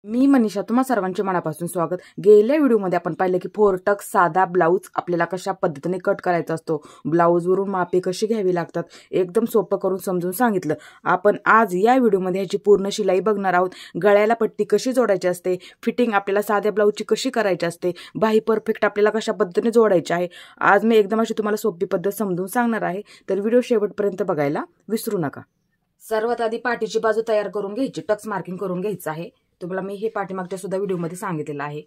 मी मनीषा, तुम्हा सर्वांचे मनापासून स्वागत। गेल्या व्हिडिओमध्ये आपण पाहिलं की 4 टक्स साधा ब्लाउज आपल्याला कशा पद्धतीने कट करायचा असतो, ब्लाउज वरून मापे कशी घ्यावी लागतात, एकदम सोपं करून समजून सांगितलं। आपण आज या व्हिडिओमध्ये ह्याची पूर्ण शिलाई बघणार आहोत। गळ्याला पट्टी कशी जोडायची असते, फिटिंग आपल्याला साध्या ब्लाउजची कशी करायची असते, बाही परफेक्ट आपल्याला कशा पद्धतीने जोडायची आहे, आज मी एकदम अशी तुम्हाला सोपी पद्धत समजून सांगणार आहे। तर व्हिडिओ शेवटपर्यंत बघायला विसरू नका। सर्वात आधी पाठीची बाजू तयार करून घ्यायची, टक्स मार्किंग करून घ्यायचं आहे। तुम्हाला मी हे पाठीमागच्या सुद्धा व्हिडिओमध्ये सांगितलेलं आहे।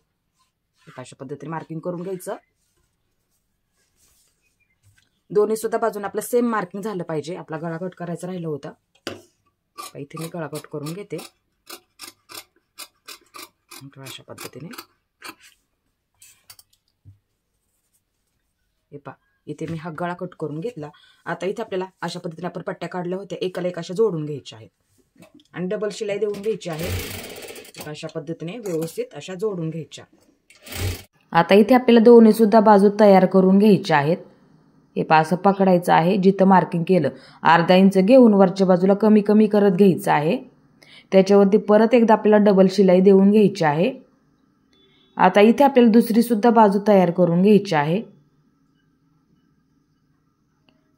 अशा पद्धतीने मार्किंग करून घ्यायचं। दोन्ही सुद्धा बाजूने आपलं सेम मार्किंग झालं पाहिजे। आपला गळा कट करायचा राहिला होता, इथे मी गळा कट करून घेते। अशा पद्धतीने हे पहा, इथे मी हा गळा कट करून घेतला। आता इथे आपल्याला अशा पद्धतीने आपण पट्ट्या काढल्या होत्या, एकाला एक अशा जोडून घ्यायच्या आहेत आणि डबल शिलाई देऊन घ्यायची आहे। अशा पद्धतीने व्यवस्थित अशा जोडून घ्यायच्या। आता इथे आपल्याला दोन्ही सुद्धा बाजू तयार करून घ्यायच्या आहेत। हे पहा, असं पकडायचं आहे, जिथं मार्किंग केलं अर्धा इंच घेऊन वरच्या बाजूला कमी कमी करत घ्यायचं आहे। त्याच्यावरती परत एकदा आपल्याला डबल शिलाई देऊन घ्यायची आहे। आता इथे आपल्याला दुसरी सुद्धा बाजू तयार करून घ्यायची आहे।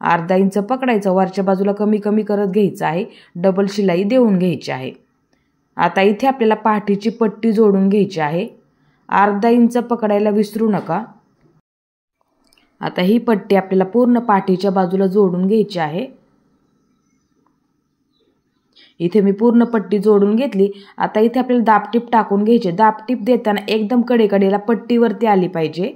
अर्धा इंच पकडायचं, वरच्या बाजूला कमी कमी करत घ्यायचं आहे, डबल शिलाई देऊन घ्यायची आहे। आता इथे आपल्याला पाठीची पट्टी जोडून घ्यायची आहे, अर्धा इंच पकडायला विसरू नका। आता ही पट्टी आपल्याला पूर्ण पाठीच्या बाजूला जोडून घ्यायची आहे। इथे मी पूर्ण पट्टी जोडून घेतली। आता इथे आपल्याला दाबटीप टाकून घ्यायचे। दाबटीप देताना एकदम कडेकडेला पट्टीवरती आली पाहिजे।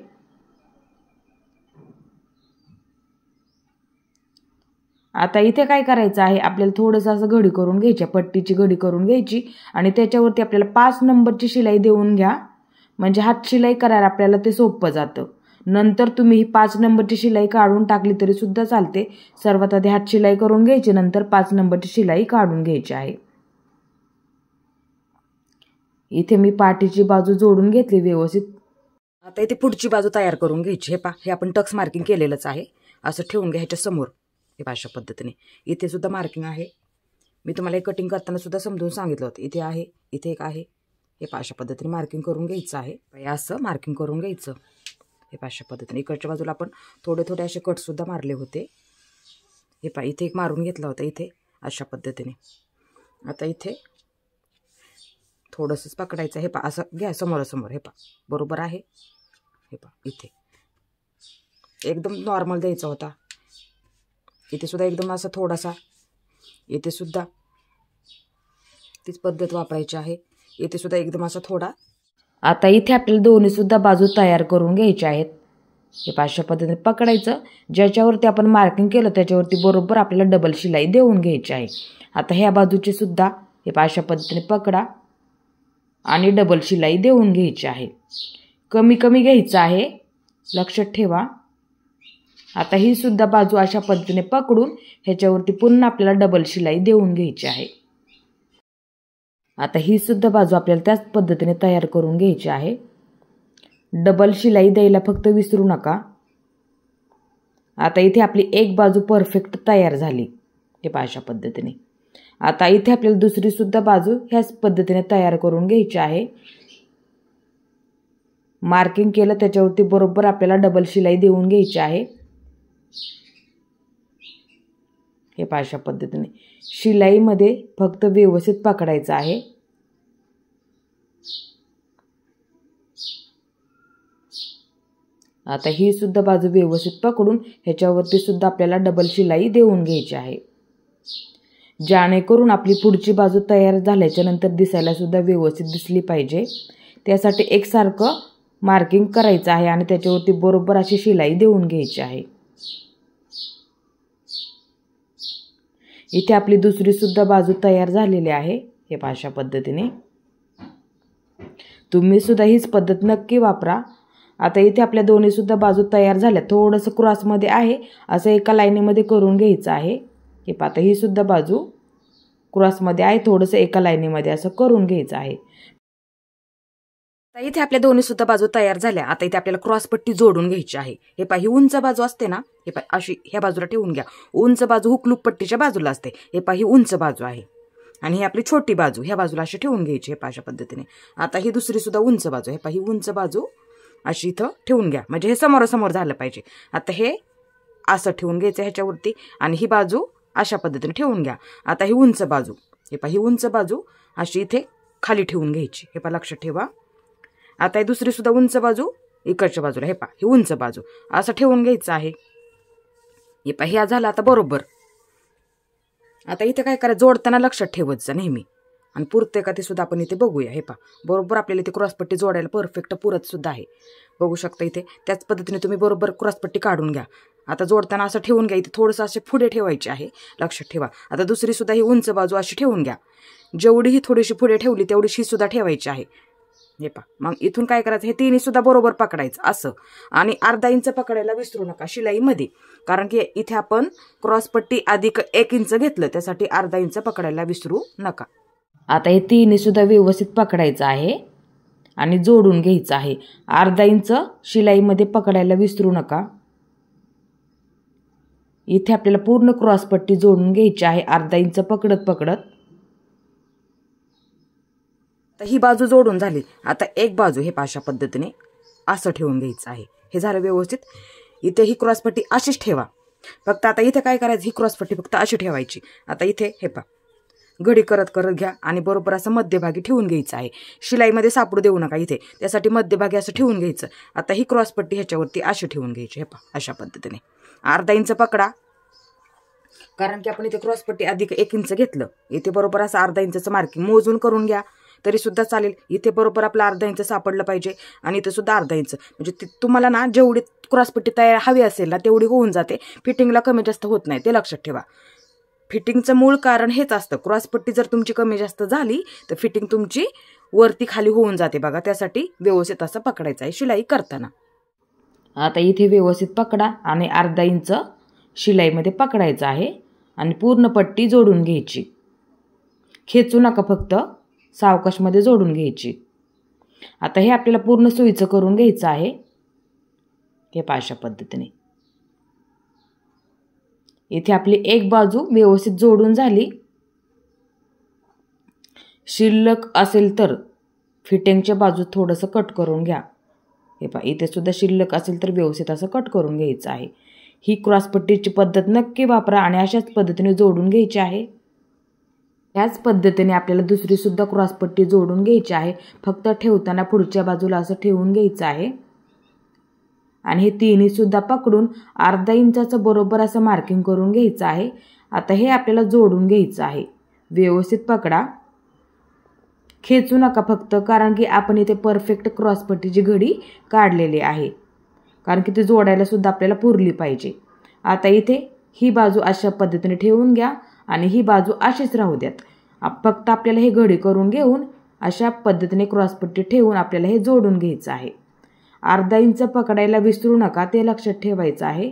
आता इथे काय करायचं आहे, आपल्याला थोडंसं असं घडी करून घ्यायची, पट्टीची घडी करून घ्यायची आणि त्याच्यावरती आपल्याला 5 नंबरची शिलाई देऊन घ्या, म्हणजे हात शिलाई करायला आपल्याला ते सोपं जातं। नंतर तुम्ही ही 5 नंबरची शिलाई काढून टाकली तरी सुद्धा चालते। सर्वात आधी हात शिलाई करून घ्यायची, नंतर 5 नंबरची शिलाई काढून घ्यायची आहे। इथे मी पाठीची बाजू जोडून घेतली व्यवस्थित। आता इथे पुढची बाजू तयार करून घ्यायची। हे पहा, हे आपण टक्स मार्किंग केलेलंच आहे, असं ठेवून घ्यायच्या समोर। हे अशा पद्धतीने इथे सुद्धा मार्किंग आहे। मी तुम्हाला हे कटिंग करताना सुद्धा समजून सांगितलं होतं, इथे आहे, इथे एक आहे। हे अशा पद्धतीने मार्किंग करून घ्यायचं आहे, असं मार्किंग करून घ्यायचं। हे अशा पद्धतीने इकडच्या बाजूला आपण थोडे थोडे असे कट सुद्धा मारले होते। हे पहा, इथे एक मारून घेतला होता, इथे अशा पद्धतीने। आता इथे थोडंसंच पकडायचं। हे पहा, असं घ्या समोरासमोर। हे पहा, बरोबर आहे। हे पहा, इथे एकदम नॉर्मल द्यायचा होता, इथे सुद्धा एकदम असा थोडासा, इथे सुद्धा तीच पद्धत वापरायची आहे, इथे सुद्धा एकदम असा थोडा। आता इथे आपल्याला दोन्ही सुद्धा बाजू तयार करून घ्यायच्या आहेत। हे अशा पद्धतीने पकडायचं, ज्याच्यावरती आपण मार्किंग केलं त्याच्यावरती बरोबर आपल्याला डबल शिलाई देऊन घ्यायची आहे। आता ह्या बाजूची सुद्धा हे अशा पद्धतीने पकडा आणि डबल शिलाई देऊन घ्यायची आहे। कमी कमी घ्यायचं आहे, लक्षात ठेवा। आता ही सुद्धा बाजू अशा पद्धतीने पकडून ह्याच्यावरती पुन्हा आपल्याला डबल शिलाई देऊन घ्यायची आहे। आता ही सुद्धा बाजू आपल्याला त्याच पद्धतीने तयार करून घ्यायची आहे। डबल शिलाई द्यायला फक्त विसरू नका। आता इथे आपली एक बाजू परफेक्ट तयार झाली, हे अशा पद्धतीने। आता इथे आपल्याला दुसरी सुद्धा बाजू ह्याच पद्धतीने तयार करून घ्यायची आहे। मार्किंग केलं त्याच्यावरती बरोबर आपल्याला डबल शिलाई देऊन घ्यायची आहे। हे अशा पद्धतीने शिलाईमध्ये फक्त व्यवस्थित पकडायचं आहे। आता ही सुद्धा बाजू व्यवस्थित पकडून ह्याच्यावरती सुद्धा आपल्याला डबल शिलाई देऊन घ्यायची आहे, जेणेकरून आपली पुढची बाजू तयार झाल्याच्या नंतर दिसायला सुद्धा व्यवस्थित दिसली पाहिजे। त्यासाठी एकसारखं मार्किंग करायचं आहे आणि त्याच्यावरती बरोबर अशी शिलाई देऊन घ्यायची आहे। इथे आपली दुसरी सुद्धा बाजू तयार झालेली आहे, हे अशा पद्धतीने। तुम्ही सुद्धा हीच पद्धत नक्की वापरा। आता इथे आपल्या दोन्ही सुद्धा बाजू तयार झाल्या, थोडंसं क्रॉसमध्ये आहे, असं एका लाईनीमध्ये करून घ्यायचं आहे। हे आता ही सुद्धा बाजू क्रॉसमध्ये आहे, थोडंसं एका लाईनीमध्ये असं करून घ्यायचं आहे। आता इथे आपल्या दोन्ही सुद्धा बाजू तयार झाल्या। आता इथे आपल्याला क्रॉस पट्टी जोडून घ्यायची आहे। हे पहा, ही उंच बाजू असते ना, हे पहा अशी ह्या बाजूला ठेवून घ्या। उंच बाजू हुक लूप पट्टीच्या बाजूला असते। हे पहा, ही उंच बाजू आहे, आणि ही आपली छोटी बाजू ह्या बाजूला अशी ठेवून घ्यायची हे अशा पद्धतीने. आता ही दुसरी सुद्धा उंच बाजू हे ही उंच बाजू अशी इथं ठेवून घ्या, म्हणजे हे समोरासमोर झालं पाहिजे. आता हे असं ठेवून घ्यायचं ह्याच्यावरती आणि ही बाजू अशा पद्धतीने ठेवून घ्या. आता ही उंच बाजू ही उंच बाजू अशी इथे खाली ठेवून घ्यायची हे लक्षात ठेवा. आता ही दुसरी सुद्धा उंच बाजू इकडच्या बाजूला ही उंच बाजू असं ठेवून घ्यायचं आहे. हे ह्या झालं आता बरोबर. आता इथे काय करा, जोडताना लक्षात ठेवायचं नेहमी आणि पुरते का ते सुद्धा आपण इथे बघूया. हे बरोबर आपल्याला इथे क्रॉसपट्टी जोडायला परफेक्ट पुरत सुद्धा आहे. बघू शकता इथे त्याच पद्धतीने तुम्ही बरोबर क्रॉसपट्टी काढून घ्या. आता जोडताना असं ठेवून घ्या, इथे थोडंसं असे पुढे ठेवायचे आहे लक्षात ठेवा. आता दुसरी सुद्धा ही उंच बाजू अशी ठेवून घ्या. जेवढी ही थोडीशी पुढे ठेवली तेवढीशी सुद्धा ठेवायची आहे. हे मग इथून काय करायचं, हे तिन्ही सुद्धा बरोबर पकडायचं असं आणि अर्धा इंच पकडायला विसरू नका शिलाईमध्ये, कारण की इथे आपण क्रॉसपट्टी अधिक 1 इंच घेतलं, त्यासाठी अर्धा इंच पकडायला विसरू नका. आता हे तिन्ही सुद्धा व्यवस्थित पकडायचं आहे आणि जोडून घ्यायचं आहे. अर्धा इंच शिलाईमध्ये पकडायला विसरू नका. इथे आपल्याला पूर्ण क्रॉसपट्टी जोडून घ्यायची आहे अर्धा इंच पकडत पकडत. तर ही बाजू जोडून झाली. आता एक बाजू हे अशा पद्धतीने असं ठेवून घ्यायचं आहे. हे झालं व्यवस्थित. इथे ही क्रॉसपट्टी अशीच ठेवा. फक्त आता इथे काय करायचं, ही क्रॉसपट्टी फक्त अशी ठेवायची. आता इथे हे घडी करत करत घ्या आणि बरोबर असं मध्यभागी ठेवून घ्यायचं आहे. शिलाईमध्ये सापडू देऊ नका इथे, त्यासाठी मध्यभागी असं ठेवून घ्यायचं. आता ही क्रॉसपट्टी ह्याच्यावरती अशी ठेवून घ्यायची. अशा पद्धतीने अर्धा इंच पकडा, कारण की आपण इथे क्रॉसपट्टी अधिक 1 इंच घेतलं. इथे बरोबर असं अर्धा इंचचं मार्किंग मोजून करून घ्या तरी सुद्धा चालेल. इथे बरोबर आपला अर्धा इंच सापडलं पाहिजे आणि इथे सुद्धा अर्धा इंच, म्हणजे तुम्हाला ना जेवढी क्रॉसपट्टी तयार हवी असेल ना तेवढी होऊन जाते. फिटिंगला कमी जास्त होत नाही, ते लक्षात ठेवा. फिटिंगचं मूळ कारण हेच असतं. क्रॉसपट्टी जर तुमची कमी जास्त झाली तर फिटिंग तुमची वरती खाली होऊन जाते बघा. त्यासाठी व्यवस्थित असं पकडायचं आहे शिलाई करताना. आता इथे व्यवस्थित पकडा आणि अर्धा इंच शिलाईमध्ये पकडायचं आहे आणि पूर्ण पट्टी जोडून घ्यायची. खेचू नका, फक्त सावकाशमध्ये जोडून घ्यायची. आता हे आपल्याला पूर्ण सुईचं करून घ्यायचं आहे. हे अशा पद्धतीने इथे आपली एक बाजू व्यवस्थित जोडून झाली. शिल्लक असेल तर फिटिंगच्या बाजू थोडंसं कट करून घ्या. हे इथे सुद्धा शिल्लक असेल तर व्यवस्थित असं कट करून घ्यायचं आहे. ही क्रॉसपट्टीची पद्धत नक्की वापरा आणि अशाच पद्धतीने जोडून घ्यायची आहे. याच पद्धतीने आपल्याला दुसरी सुद्धा क्रॉसपट्टी जोडून घ्यायची आहे. फक्त ठेवताना पुढच्या बाजूला असं ठेवून घ्यायचं आहे आणि हे तिन्ही सुद्धा पकडून अर्धा इंचाचं बरोबर असं मार्किंग करून घ्यायचं आहे. आता हे आपल्याला जोडून घ्यायचं आहे. व्यवस्थित पकडा, खेचू नका फक्त, कारण की आपण इथे परफेक्ट क्रॉसपट्टीची घडी काढलेली आहे, कारण की ती जोडायला सुद्धा आपल्याला पुरली पाहिजे. आता इथे ही बाजू अशा पद्धतीने ठेवून घ्या आणि ही बाजू अशीच राहू द्यात. फक्त आपल्याला हे घडी करून घेऊन अशा पद्धतीने क्रॉसपट्टी ठेवून आपल्याला हे जोडून घ्यायचं आहे. अर्धा इंच पकडायला विसरू नका, ते लक्षात ठेवायचं आहे.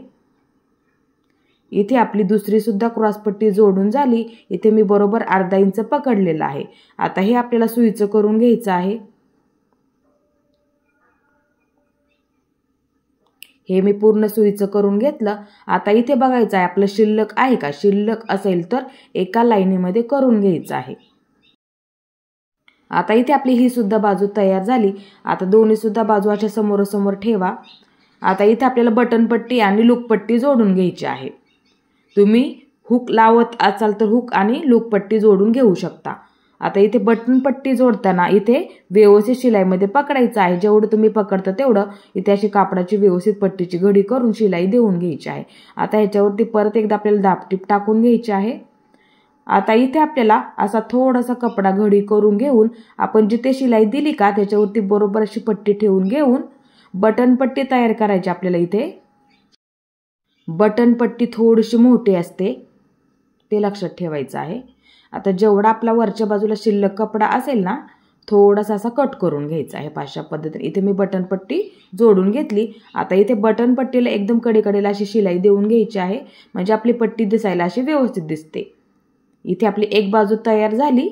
इथे आपली दुसरी सुद्धा क्रॉसपट्टी जोडून झाली. इथे मी बरोबर अर्धा इंच पकडलेलं आहे. आता हे आपल्याला सुईचं करून घ्यायचं आहे. हे मी पूर्ण सुईचं करून घेतलं. आता इथे बघायचं आहे आपलं शिल्लक आहे का. शिल्लक असेल तर एका लाईनीमध्ये करून घ्यायचं आहे. आता इथे आपली ही सुद्धा बाजू तयार झाली. आता दोन्ही सुद्धा बाजू अशा समोरासमोर ठेवा. आता इथे आपल्याला बटनपट्टी आणि लूकपट्टी जोडून घ्यायची आहे. तुम्ही हुक लावत असाल तर हुक आणि लूकपट्टी जोडून घेऊ शकता. आता इथे बटनपट्टी जोडताना इथे व्यवस्थित शिलाईमध्ये पकडायचं आहे. जेवढं तुम्ही पकडता तेवढं इथे अशी कापडाची व्यवस्थित पट्टीची घडी करून शिलाई देऊन घ्यायची आहे. आता ह्याच्यावरती परत एकदा आपल्याला दाबटीप टाकून घ्यायची आहे. आता इथे आपल्याला असा थोडासा कपडा घडी करून घेऊन आपण जिथे शिलाई दिली का त्याच्यावरती बरोबर अशी पट्टी ठेवून घेऊन बटनपट्टी तयार करायची आपल्याला. इथे बटनपट्टी थोडीशी मोठी असते, ते लक्षात ठेवायचं आहे. आता जेवढा आपला वरच्या बाजूला शिल्लक कपडा असेल ना, थोडासा असा कट करून घ्यायचा आहे. अशा पद्धतीने इथे मी बटनपट्टी जोडून घेतली. आता इथे बटनपट्टीला एकदम कडेकडेला अशी शिलाई देऊन घ्यायची आहे, म्हणजे आपली पट्टी दिसायला अशी व्यवस्थित दिसते. इथे आपली एक बाजू तयार झाली.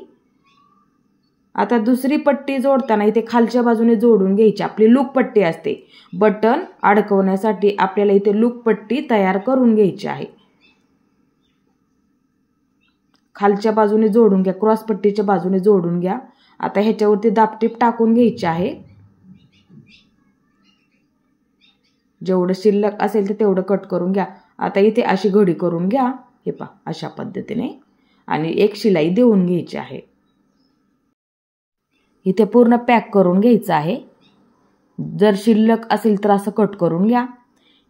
आता दुसरी पट्टी जोडताना इथे खालच्या बाजूने जोडून घ्यायची. आपली लूकपट्टी असते, बटन अडकवण्यासाठी आपल्याला इथे लूकपट्टी तयार करून घ्यायची आहे. खालच्या बाजूने जोडून घ्या, क्रॉस पट्टीच्या बाजूने जोडून घ्या. आता ह्याच्यावरती दाबटीप टाकून घ्यायची आहे. जेवढं शिल्लक असेल तर तेवढं कट करून घ्या. आता इथे अशी घडी करून घ्या, हे पहा अशा पद्धतीने, आणि एक शिलाई देऊन घ्यायची आहे. इथे पूर्ण पॅक करून घ्यायचं आहे. जर शिल्लक असेल तर असं कट करून घ्या.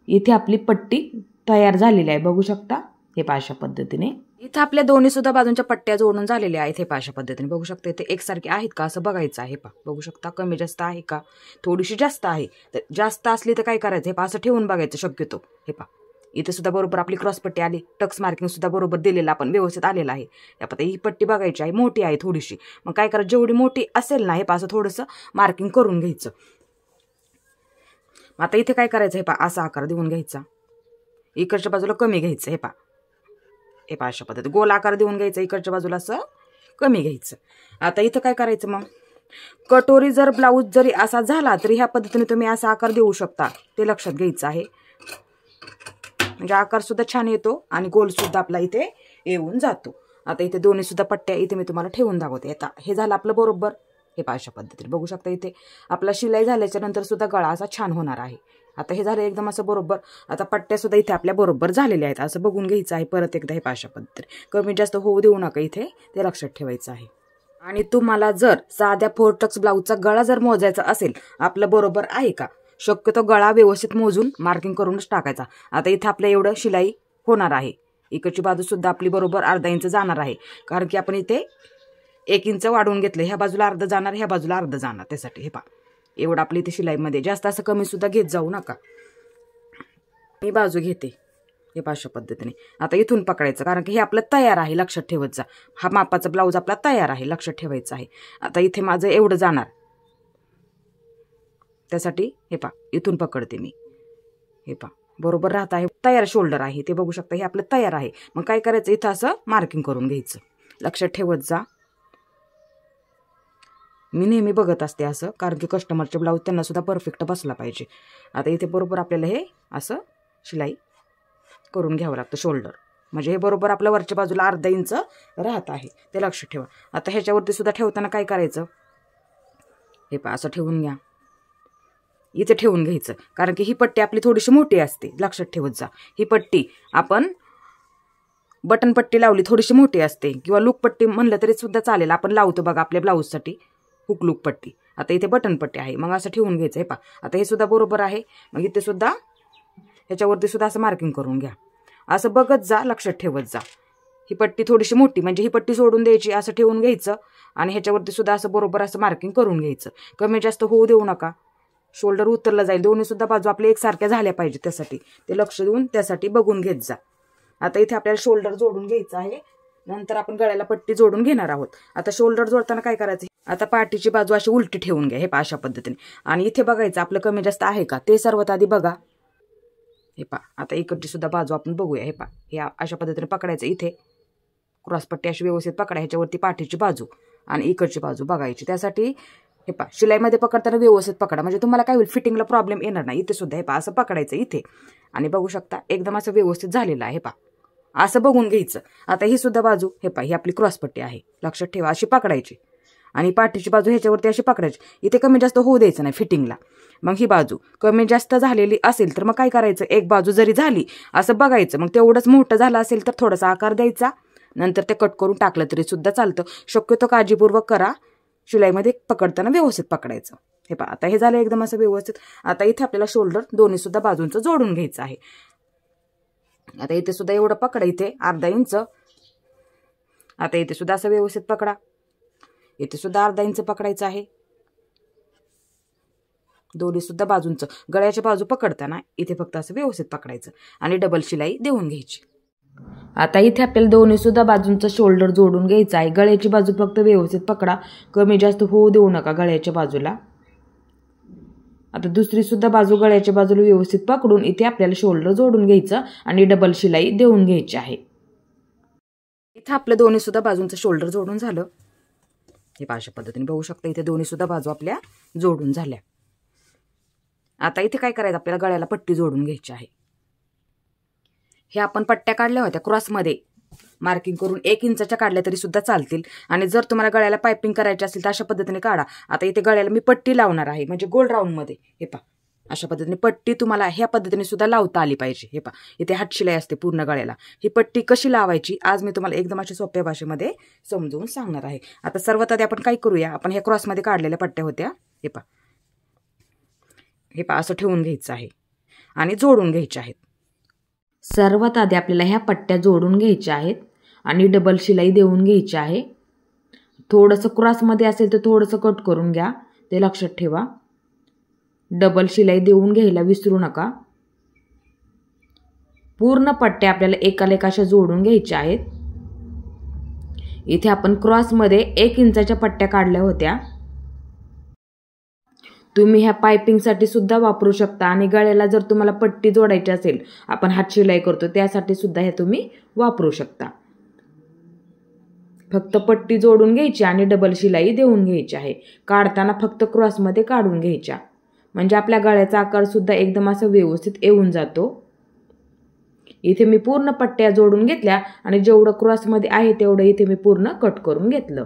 इथे आपली पट्टी तयार झालेली आहे, बघू शकता. हे पहा अशा पद्धतीने. इथे आपल्या दोन्ही सुद्धा बाजूंच्या पट्ट्या जोडून झालेल्या आहेत. हे पहा अशा पद्धतीने बघू शकता. इथे एकसारखे आहेत का असं बघायचं आहे. पहा बघू शकता, कमी जास्त आहे का, थोडीशी जास्त आहे. तर जास्त असली तर काय करायचं, हे पहा असं ठेवून बघायचं शक्यतो. हे पहा इथे सुद्धा बरोबर आपली क्रॉस पट्टी आली, टक्स मार्किंग सुद्धा बरोबर दिलेलं आपण व्यवस्थित आलेलं आहे. आता ही पट्टी बघायची आहे, मोठी आहे थोडीशी. मग काय करायचं, जेवढी मोठी असेल ना, हे पहा असं थोडंसं मार्किंग करून घ्यायचं. आता इथे काय करायचं, हे पहा असा आकार देऊन घ्यायचा. इकडच्या बाजूला कमी घ्यायचं. हे पहा अशा पद्धती गोल आकार देऊन घ्यायचा, इकडच्या बाजूला असं कमी घ्यायचं. आता इथं काय करायचं, मग कटोरी जर ब्लाऊज जरी असा झाला तरी ह्या पद्धतीने तुम्ही असा आकार देऊ शकता, ते लक्षात घ्यायचं आहे. म्हणजे आकार सुद्धा छान येतो आणि गोल सुद्धा आपला इथे येऊन जातो. आता इथे दोन्ही सुद्धा पट्ट्या इथे मी तुम्हाला ठेवून दाखवते. आता हे झालं आपलं बरोबर. हे पहा अशा पद्धतीने बघू शकता. इथे आपला शिलाई झाल्याच्या नंतर सुद्धा गळा असा छान होणार आहे. आता हे झालं एकदम असं बरोबर. आता पट्ट्या सुद्धा इथे आपल्या बरोबर झालेल्या आहेत, असं बघून घ्यायचं आहे परत एकदा. हे पहा अशा पद्धतीने कमी जास्त होऊ देऊ नका इथे, ते लक्षात ठेवायचं आहे. आणि तुम्हाला जर साध्या 4 टक्स ब्लाऊजचा गळा जर मोजायचा असेल, आपलं बरोबर आहे का, शक्यतो गळा व्यवस्थित मोजून मार्किंग करूनच टाकायचा. आता इथे आपल्या एवढं शिलाई होणार आहे. इकडची बाजू सुद्धा आपली बरोबर अर्धा इंच जाणार आहे, कारण की आपण इथे 1 इंच वाढवून घेतलं. ह्या बाजूला अर्ध जाणार, ह्या बाजूला अर्ध जाणार, त्यासाठी हे पहा एवढं आपली इथे शिलाईमध्ये. जास्त असं कमी सुद्धा घेत जाऊ नका. मी बाजू घेते, हे पहा अशा पद्धतीने. आता इथून पकडायचं, कारण की हे आपलं तयार आहे, लक्षात ठेवत जा. हा मापाचा ब्लाऊज आपला तयार आहे, लक्षात ठेवायचं आहे. आता इथे माझं एवढं जाणार, त्यासाठी हे पहा इथून पकडते मी. हे पहा बरोबर राहत आहे. तयार शोल्डर आहे ते बघू शकता, हे आपलं तयार आहे. मग काय करायचं, इथं असं मार्किंग करून घ्यायचं, लक्षात ठेवत जा. मी नेहमी बघत असते असं, कारण की कस्टमरचे ब्लाऊज त्यांना सुद्धा परफेक्ट बसला पाहिजे. आता इथे बरोबर आपल्याला हे असं शिलाई करून घ्यावं लागतं शोल्डर, म्हणजे हे बरोबर आपल्या वरच्या बाजूला अर्धा इंच राहत आहे, ते लक्षात ठेवा. आता ह्याच्यावरती सुद्धा ठेवताना काय करायचं, हे पहा असं ठेवून घ्या, इथे ठेवून घ्यायचं, कारण की ही पट्टी आपली थोडीशी मोठी असते, लक्षात ठेवत जा. ही पट्टी आपण बटन पट्टी लावली थोडीशी मोठी असते, किंवा लूक पट्टी म्हणलं तरी सुद्धा चालेल, आपण लावतो बघा आपल्या ब्लाऊजसाठी हुक लूक पट्टी. आता इथे बटन पट्टी आहे, मग असं ठेवून घ्यायचं. हे पहा आता हे सुद्धा बरोबर आहे. मग इथे सुद्धा ह्याच्यावरती सुद्धा असं मार्किंग करून घ्या, असं बघत जा, लक्षात ठेवत जा. ही पट्टी थोडीशी मोठी, म्हणजे ही पट्टी सोडून द्यायची, असं ठेवून घ्यायचं. आणि ह्याच्यावरती सुद्धा असं बरोबर असं मार्किंग करून घ्यायचं. कमी जास्त होऊ देऊ नका, शोल्डर उतरला जाईल. दोन्ही सुद्धा बाजू आपल्या एकसारख्या झाल्या पाहिजे, त्यासाठी ते लक्ष देऊन त्यासाठी बघून घेत जा. आता इथे आपल्याला शोल्डर जोडून घ्यायचं आहे, नंतर आपण गळ्याला पट्टी जोडून घेणार आहोत. आता शोल्डर जोडताना काय करायचं, आता पाठीची बाजू अशी उलटी ठेवून घ्या, हे पहा अशा पद्धतीने. आणि इथे बघायचं आपलं कमी जास्त आहे का, ते सर्वात आधी बघा. हे पहा आता इकडची सुद्धा बाजू आपण बघूया. हे पहा हे अशा पद्धतीने पकडायचं, इथे क्रॉस पट्टी अशी व्यवस्थित पकडा, ह्याच्यावरती पाठीची बाजू आणि इकडची बाजू बघायची. त्यासाठी हे पहा शिलाईमध्ये पकडताना व्यवस्थित पकडा, म्हणजे तुम्हाला काय होईल, फिटिंगला प्रॉब्लेम येणार नाही. इथे सुद्धा हे पहा असं पकडायचं इथे, आणि बघू शकता एकदम असं व्यवस्थित झालेलं आहे. हे पहा असं बघून घ्यायचं. आता ही सुद्धा बाजू, हे पहा ही आपली क्रॉस पट्टी आहे, लक्षात ठेवा, अशी पकडायची. आणि पाठीची बाजू ह्याच्यावरती अशी पकडायची, इथे कमी जास्त होऊ द्यायचं नाही फिटिंगला. मग ही बाजू कमी जास्त झालेली असेल तर मग काय करायचं, एक बाजू जरी झाली असं बघायचं, मग तेवढंच मोठं झालं असेल तर थोडासा आकार द्यायचा, नंतर ते कट करून टाकलं तरी सुद्धा चालतं. शक्यतो काळजीपूर्वक करा, शिलाईमध्ये पकडताना व्यवस्थित पकडायचं. हे पहा आता हे झालं एकदम असं व्यवस्थित. आता इथे आपल्याला शोल्डर दोन्ही सुद्धा बाजूंचं जोडून घ्यायचं आहे. आता इथे सुद्धा एवढं पकडा, इथे अर्धा इंच. आता इथे सुद्धा असं व्यवस्थित पकडा, इथे सुद्धा अर्धा इंच पकडायचं आहे. दोन्ही सुद्धा बाजूंचं गळ्याच्या बाजू पकडताना इथे फक्त असं व्यवस्थित पकडायचं आणि डबल शिलाई देऊन घ्यायची. आता इथे आपल्याला दोन्ही सुद्धा बाजूंचं शोल्डर जोडून घ्यायचं आहे. गळ्याची बाजू फक्त व्यवस्थित पकडा, कमी जास्त होऊ देऊ नका गळ्याच्या बाजूला. आता दुसरी सुद्धा बाजू गळ्याच्या बाजूला व्यवस्थित पकडून इथे आपल्याला शोल्डर जोडून घ्यायचं आणि डबल शिलाई देऊन घ्यायची आहे. इथे आपल्या दोन्ही सुद्धा बाजूंचं शोल्डर जोडून झालं. हे अशा पद्धतीने बघू शकता, इथे दोन्ही सुद्धा बाजू आपल्या जोडून झाल्या. आता इथे काय करायचं, आपल्याला गळ्याला पट्टी जोडून घ्यायची आहे. हे आपण पट्ट्या काढल्या होत्या क्रॉसमध्ये, मार्किंग करून 1 इंचाच्या काढल्या तरी सुद्धा चालतील. आणि जर तुम्हाला गळ्याला पायपिंग करायची असेल तर अशा पद्धतीने काढा. आता इथे गळ्याला मी पट्टी लावणार आहे, म्हणजे गोल राऊंडमध्ये. हे पहा, अशा पद्धतीने पट्टी तुम्हाला ह्या पद्धतीने सुद्धा लावता आली पाहिजे. हे पहा, इथे हातशिलाई असते पूर्ण गळ्याला. ही पट्टी कशी लावायची आज मी तुम्हाला एकदम अशा सोप्या भाषेमध्ये समजवून सांगणार आहे. आता सर्वात आधी आपण काय करूया, आपण ह्या क्रॉसमध्ये काढलेल्या पट्ट्या होत्या, हे पहा, हे पहा, असं ठेवून घ्यायचं आहे आणि जोडून घ्यायच्या आहेत. सर्वात आधी आपल्याला ह्या पट्ट्या जोडून घ्यायच्या आहेत आणि डबल शिलाई देऊन घ्यायची आहे. थोडंसं क्रॉसमध्ये असेल तर थोडंसं कट करून घ्या, ते लक्षात ठेवा. डबल शिलाई देऊन घ्यायला विसरू नका. पूर्ण पट्ट्या आपल्याला एकाला एक अशा जोडून घ्यायच्या आहेत. इथे आपण क्रॉसमध्ये 1 इंचाच्या पट्ट्या काढल्या होत्या. तुम्ही ह्या पायपिंगसाठी सुद्धा वापरू शकता आणि गळ्याला जर तुम्हाला पट्टी जोडायची असेल, आपण हातशिलाई करतो त्यासाठी सुद्धा हे तुम्ही वापरू शकता. फक्त पट्टी जोडून घ्यायची आणि डबल शिलाई देऊन घ्यायची आहे. काढताना फक्त क्रॉसमध्ये काढून घ्यायच्या, म्हणजे आपल्या गळ्याचा आकार सुद्धा एकदम असं व्यवस्थित येऊन जातो. इथे मी पूर्ण पट्ट्या जोडून घेतल्या आणि जेवढं क्रॉसमध्ये आहे तेवढं इथे मी पूर्ण कट करून घेतलं.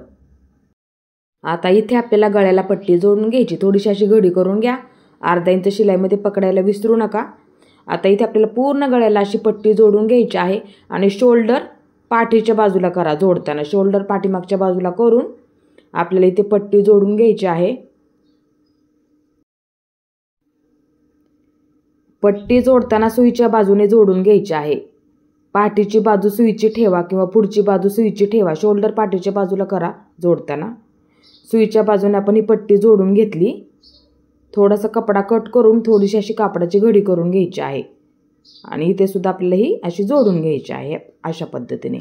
आता इथे आपल्याला गळ्याला पट्टी जोडून घ्यायची. थोडीशी अशी घडी करून घ्या, अर्धा इंच शिलाईमध्ये पकडायला विसरू नका. आता इथे आपल्याला पूर्ण गळ्याला अशी पट्टी जोडून घ्यायची आहे आणि शोल्डर पाठीच्या बाजूला करा. जोडताना शोल्डर पाठीमागच्या बाजूला करून आपल्याला इथे पट्टी जोडून घ्यायची आहे. पट्टी जोडताना सुईच्या बाजूने जोडून घ्यायची आहे. पाठीची बाजू सुईची ठेवा किंवा पुढची बाजू सुईची ठेवा. शोल्डर पाठीच्या बाजूला करा जोडताना. सुईच्या बाजूने आपण ही पट्टी जोडून घेतली. थोडासा कपडा कट करून थोडीशी अशी कापडाची घडी करून घ्यायची आहे आणि इथे सुद्धा आपल्याला ही अशी जोडून घ्यायची आहे अशा पद्धतीने.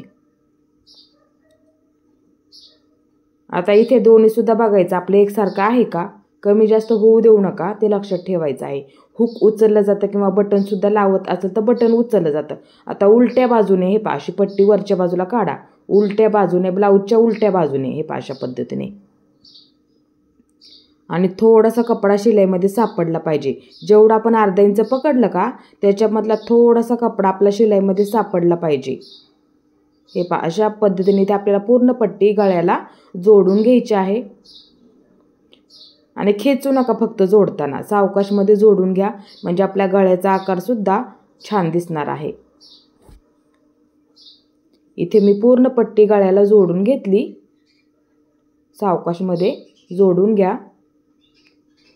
आता इथे दोन्ही सुद्धा बघायचं आपलं एकसारखं आहे का, कमी जास्त होऊ देऊ नका, ते लक्षात ठेवायचं आहे. हुक उचललं जातं किंवा बटन सुद्धा लावत असेल तर बटन उचललं जातं. आता उलट्या बाजूने हे अशी पट्टी वरच्या बाजूला काढा. उलट्या बाजूने, ब्लाऊजच्या उलट्या बाजूने हे अशा पद्धतीने. आणि थोडासा कपडा शिलाईमध्ये सापडला पाहिजे. जेवढा आपण अर्धा इंच पकडलं का त्याच्यामधला थोडासा कपडा आपला शिलाईमध्ये सापडला पाहिजे. हे अशा पद्धतीने ते आपल्याला पूर्ण पट्टी गळ्याला जोडून घ्यायची आहे. आणि खेचू नका, फक्त जोडताना सावकाशमध्ये जोडून घ्या, म्हणजे आपल्या गळ्याचा आकार सुद्धा छान दिसणार आहे. इथे मी पूर्ण पट्टी गळ्याला जोडून घेतली. सावकाशमध्ये जोडून घ्या.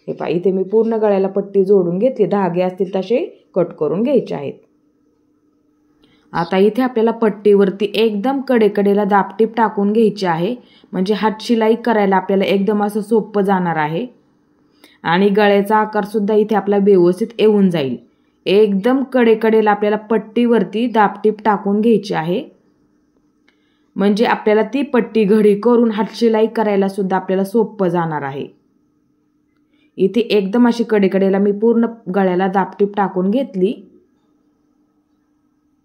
हे इथे मी पूर्ण गळ्याला पट्टी जोडून घेतली. धागे असतील तसे कट करून घ्यायचे आहेत. आता इथे आपल्याला पट्टीवरती एकदम कडेकडेला दाबटीप टाकून घ्यायची आहे, म्हणजे हातशिलाई करायला आपल्याला एकदम असं सोपं जाणार आहे. आणि गळ्याचा आकार सुद्धा इथे आपला व्यवस्थित येऊन जाईल. एकदम कडेकडेला आपल्याला पट्टीवरती दाबटीप टाकून घ्यायची आहे, म्हणजे आपल्याला ती पट्टी घडी करून हातशिलाई करायला सुद्धा आपल्याला सोपं जाणार आहे. इथे एकदम अशी कडेकडेला मी पूर्ण गळ्याला दाबटीप टाकून घेतली.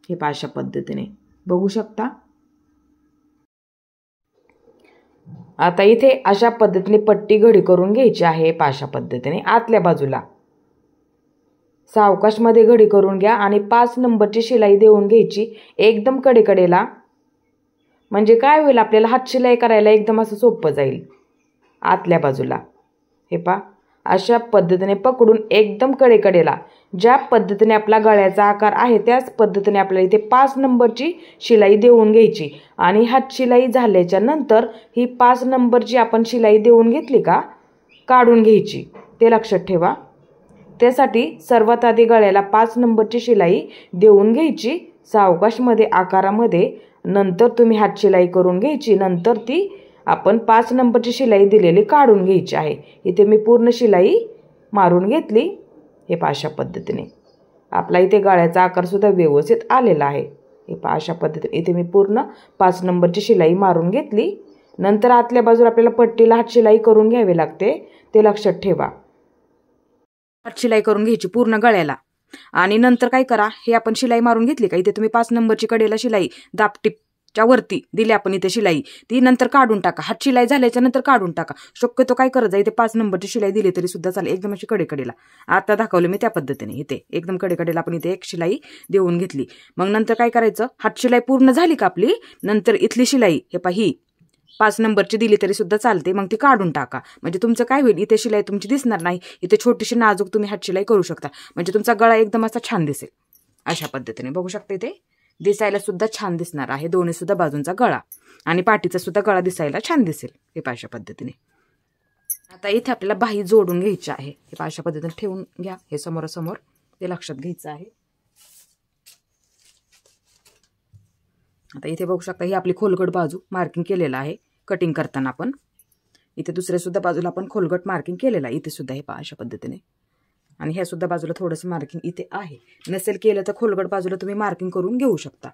हे अशा पद्धतीने बघू शकता. आता इथे अशा पद्धतीने पट्टी घडी करून घ्यायची आहे. अशा पद्धतीने आतल्या बाजूला सावकाशमध्ये घडी करून घ्या आणि 5 नंबरची शिलाई देऊन घ्यायची एकदम कडेकडेला, म्हणजे काय होईल आपल्याला हातशिलाई करायला एकदम असं सोपं जाईल. आतल्या बाजूला हे अशा पद्धतीने पकडून एकदम कडेकडेला ज्या पद्धतीने आपला गळ्याचा आकार आहे त्याच पद्धतीने आपल्याला इथे 5 नंबरची शिलाई देऊन घ्यायची. आणि हातशिलाई झाल्याच्या नंतर ही 5 नंबरची आपण शिलाई देऊन घेतली का काढून घ्यायची, ते लक्षात ठेवा. त्यासाठी सर्वात आधी गळ्याला 5 नंबरची शिलाई देऊन घ्यायची सावकाशमध्ये आकारामध्ये. नंतर तुम्ही हातशिलाई करून घ्यायची. नंतर ती आपण 5 नंबरची शिलाई दिलेली काढून घ्यायची आहे. इथे मी पूर्ण शिलाई मारून घेतली. हे अशा पद्धतीने आपला इथे गळ्याचा आकार सुद्धा व्यवस्थित आलेला आहे. हे अशा पद्धतीने इथे मी पूर्ण 5 नंबरची शिलाई मारून घेतली. नंतर आतल्या बाजूला आपल्याला पट्टीला हातशिलाई करून घ्यावी लागते, ते लक्षात ठेवा. हातशिलाई करून घ्यायची पूर्ण गळ्याला. आणि नंतर काय करा, हे आपण शिलाई मारून घेतली का इथे तुम्ही 5 नंबरची कडेला शिलाई दाबटीप च्या वरती दिली आपण इथे शिलाई, ती नंतर काढून टाका. हात शिलाई झाल्याच्या नंतर काढून टाका. शक्यतो काय करत जा, इथे 5 नंबरची शिलाई दिली तरी सुद्धा चालेल, एकदम अशी कडेकडेला. आता दाखवलं मी त्या पद्धतीने. इथे एकदम कडेकडेला आपण इथे एक शिलाई देऊन घेतली. मग नंतर काय करायचं, हात शिलाई पूर्ण झाली का आपली, नंतर इथली शिलाई हे पहा ही 5 नंबरची दिली तरी सुद्धा चालते, मग ती काढून टाका. म्हणजे तुमचं काय होईल, इथे शिलाई तुमची दिसणार नाही, इथे छोटीशी नाजूक तुम्ही हात शिलाई करू शकता. म्हणजे तुमचा गळा एकदम असा छान दिसेल. अशा पद्धतीने बघू शकता, इथे दिसायला सुद्धा छान दिसणार आहे दोन्ही सुद्धा बाजूंचा गळा, आणि पाठीचा सुद्धा गळा दिसायला छान दिसेल. हे पहा अशा पद्धतीने. आता इथे आपल्याला बाही जोडून घ्यायची आहे. हे पहा अशा पद्धतीने ठेवून घ्या, हे समोरासमोर, ते लक्षात घ्यायचं आहे. आता इथे बघू शकता, ही आपली खोलगट बाजू मार्किंग केलेला आहे कटिंग करताना आपण. इथे दुसऱ्या सुद्धा बाजूला आपण खोलगट मार्किंग केलेला आहे, इथे सुद्धा हे पहा अशा पद्धतीने. आणि ह्या सुद्धा बाजूला थोडंसं मार्किंग इथे आहे. नसेल केलं तर खोलगट बाजूला तुम्ही मार्किंग करून घेऊ शकता.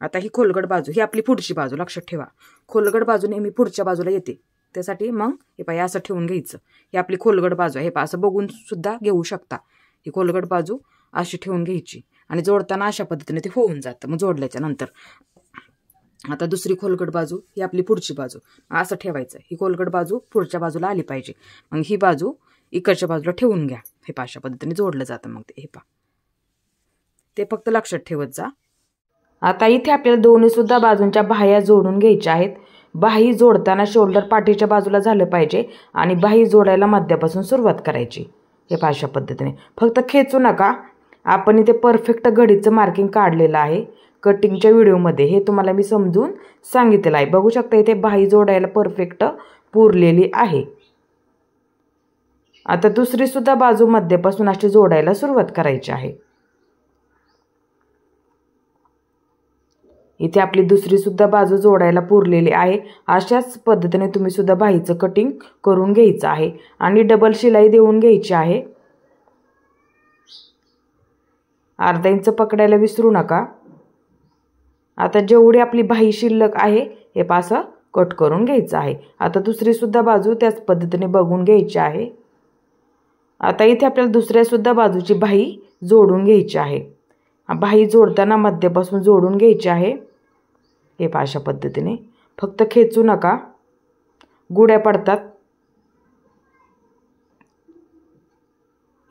आता ही खोलगट बाजू ही आपली पुढची बाजू, लक्षात ठेवा. खोलगट बाजू नेहमी पुढच्या बाजूला येते, त्यासाठी मग हे पहा असं ठेवून घ्यायचं. ही आपली खोलगट बाजू आहे, हे पहा असं बघून सुद्धा घेऊ शकता. ही खोलगट बाजू अशी ठेवून घ्यायची आणि जोडताना अशा पद्धतीने ते होऊन जातं. मग जोडल्याच्या नंतर आता दुसरी खोलगट बाजू ही आपली पुढची बाजू असं ठेवायचं. ही खोलगट बाजू पुढच्या बाजूला आली पाहिजे. मग ही बाजू इकडच्या बाजूला ठेवून घ्या. हे पहा अशा पद्धतीने जोडलं जातं. मग ते हे पहा, ते फक्त लक्षात ठेवत जा. आता इथे आपल्याला दोन्ही सुद्धा बाजूंच्या बाह्या जोडून घ्यायच्या आहेत. बाही जोडताना शोल्डर पाठीच्या बाजूला झालं पाहिजे आणि बाही जोडायला मध्यापासून सुरुवात करायची. हे पहा अशा पद्धतीने. फक्त खेचू नका. आपण इथे परफेक्ट घडीचं मार्किंग काढलेलं आहे कटिंगच्या व्हिडिओमध्ये, हे तुम्हाला मी समजून सांगितलेलं आहे. बघू शकता इथे बाही जोडायला परफेक्ट पुरलेली आहे. आता दुसरी सुद्धा बाजू मध्यापासून अशी जोडायला सुरुवात करायची आहे. इथे आपली दुसरी सुद्धा बाजू जोडायला पुरलेली आहे. अशाच पद्धतीने तुम्ही सुद्धा बाहीचं कटिंग करून घ्यायचं आहे आणि डबल शिलाई देऊन घ्यायची आहे. अर्धा इंच पकडायला विसरू नका. आता जेवढी आपली बाही शिल्लक आहे हे पासं कट करून घ्यायचं आहे. आता दुसरी सुद्धा बाजू त्याच पद्धतीने बघून घ्यायची आहे. आता इथे आपल्याला दुसऱ्या सुद्धा बाजूची बाही जोडून घ्यायची आहे. बाही जोडताना मध्यापासून जोडून घ्यायची आहे. हे पहा अशा पद्धतीने. फक्त खेचू नका, गुड्या पडतात.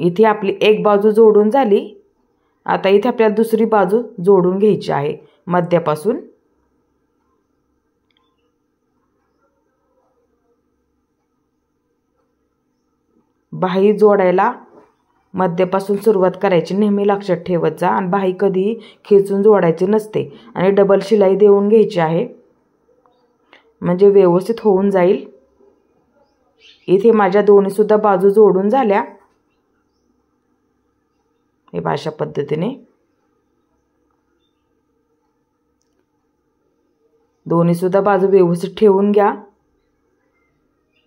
इथे आपली एक बाजू जोडून झाली. आता इथे आपल्याला दुसरी बाजू जोडून घ्यायची आहे मध्यापासून. बाही जोडायला मध्यापासून सुरुवात करायची, नेहमी लक्षात ठेवत जा. आणि बाही कधीही खेचून जोडायची नसते आणि डबल शिलाई देऊन घ्यायची आहे, म्हणजे व्यवस्थित होऊन जाईल. इथे माझ्या दोन्ही सुद्धा बाजू जोडून झाल्या. हे अशा पद्धतीने दोन्ही सुद्धा बाजू व्यवस्थित ठेवून घ्या.